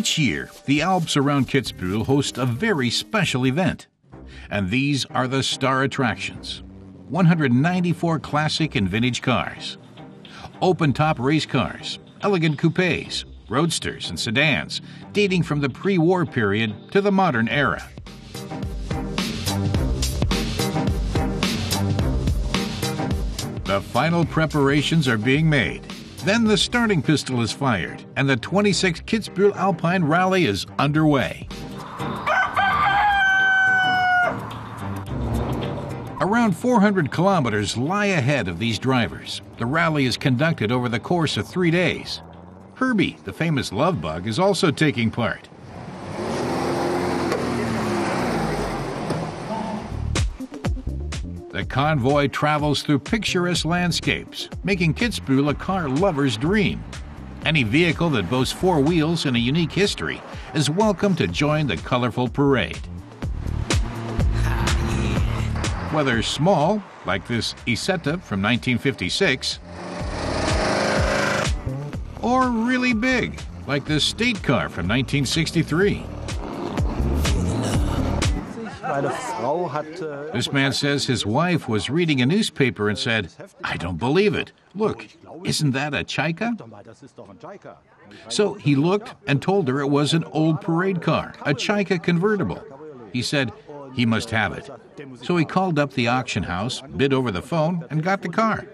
Each year, the Alps around Kitzbühel host a very special event. And these are the star attractions. 194 classic and vintage cars. Open-top race cars, elegant coupes, roadsters and sedans, dating from the pre-war period to the modern era. The final preparations are being made. Then the starting pistol is fired, and the 26th Kitzbühel Alpine Rally is underway. Around 400 kilometers lie ahead of these drivers. The rally is conducted over the course of 3 days. Herbie, the famous love bug, is also taking part. The convoy travels through picturesque landscapes, making Kitzbühel a car lover's dream. Any vehicle that boasts 4 wheels and a unique history is welcome to join the colorful parade. Whether small, like this Isetta from 1956, or really big, like this state car from 1963. This man says his wife was reading a newspaper and said, "I don't believe it. Look, isn't that a Chalka?" So he looked and told her it was an old parade car, a Chalka convertible. He said he must have it. So he called up the auction house, bid over the phone, and got the car.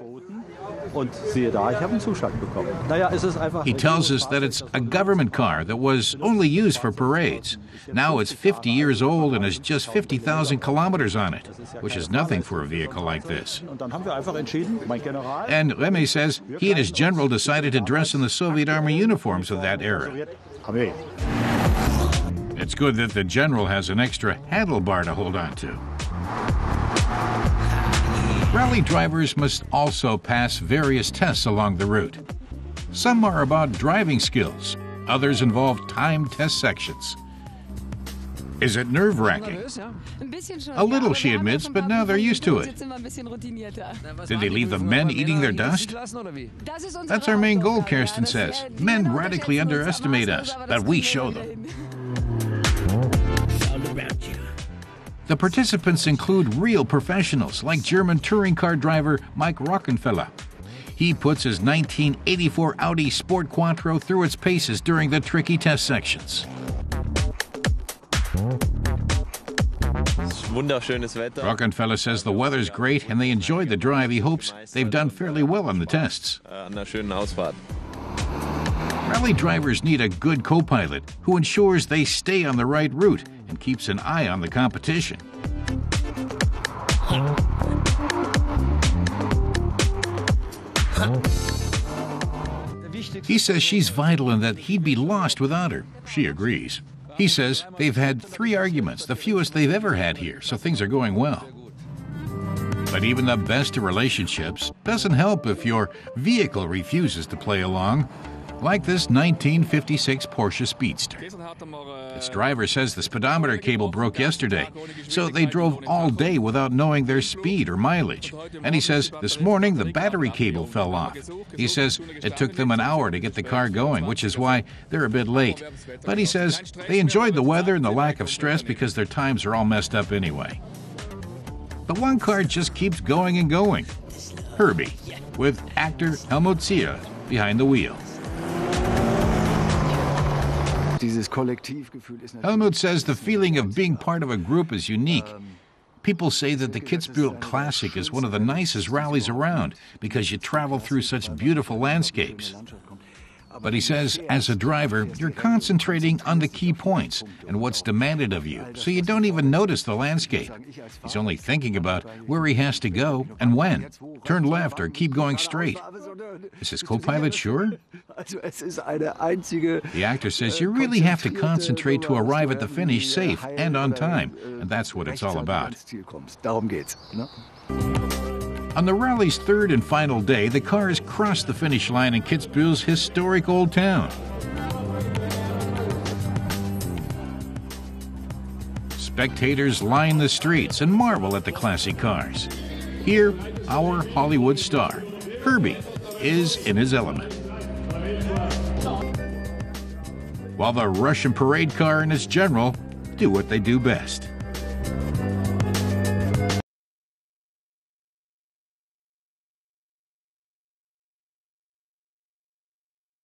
He tells us that it's a government car that was only used for parades. Now it's 50 years old and has just 50,000 kilometers on it, which is nothing for a vehicle like this. And Rehme says he and his general decided to dress in the Soviet Army uniforms of that era. It's good that the general has an extra handlebar to hold on to. Rally drivers must also pass various tests along the route. Some are about driving skills, others involve timed test sections. Is it nerve-wracking? A little, she admits, but now they're used to it. Did they leave the men eating their dust? That's our main goal, Kerstin says. Men radically underestimate us, but we show them. The participants include real professionals like German touring car driver Mike Rockenfeller. He puts his 1984 Audi Sport Quattro through its paces during the tricky test sections. Rockenfeller says the weather's great and they enjoyed the drive. He hopes they've done fairly well on the tests. Rally drivers need a good co-pilot who ensures they stay on the right route and keeps an eye on the competition. He says she's vital and that he'd be lost without her. She agrees. He says they've had 3 arguments, the fewest they've ever had here, so things are going well. But even the best of relationships doesn't help if your vehicle refuses to play along. Like this 1956 Porsche Speedster. Its driver says the speedometer cable broke yesterday, so they drove all day without knowing their speed or mileage. And he says this morning the battery cable fell off. He says it took them an hour to get the car going, which is why they're a bit late. But he says they enjoyed the weather and the lack of stress because their times are all messed up anyway. But one car just keeps going and going. Herbie, with actor Helmut Zierl behind the wheel. Helmut says the feeling of being part of a group is unique. People say that the Kitzbühel Classic is one of the nicest rallies around because you travel through such beautiful landscapes. But he says, as a driver, you're concentrating on the key points and what's demanded of you, so you don't even notice the landscape. He's only thinking about where he has to go and when. Turn left or keep going straight. Is his co-pilot sure? The actor says you really have to concentrate to arrive at the finish safe and on time, and that's what it's all about. On the rally's 3rd and final day, the cars crossed the finish line in Kitzbühel's historic old town. Spectators line the streets and marvel at the classic cars. Here, our Hollywood star, Herbie, is in his element. while the Russian parade car and its general do what they do best.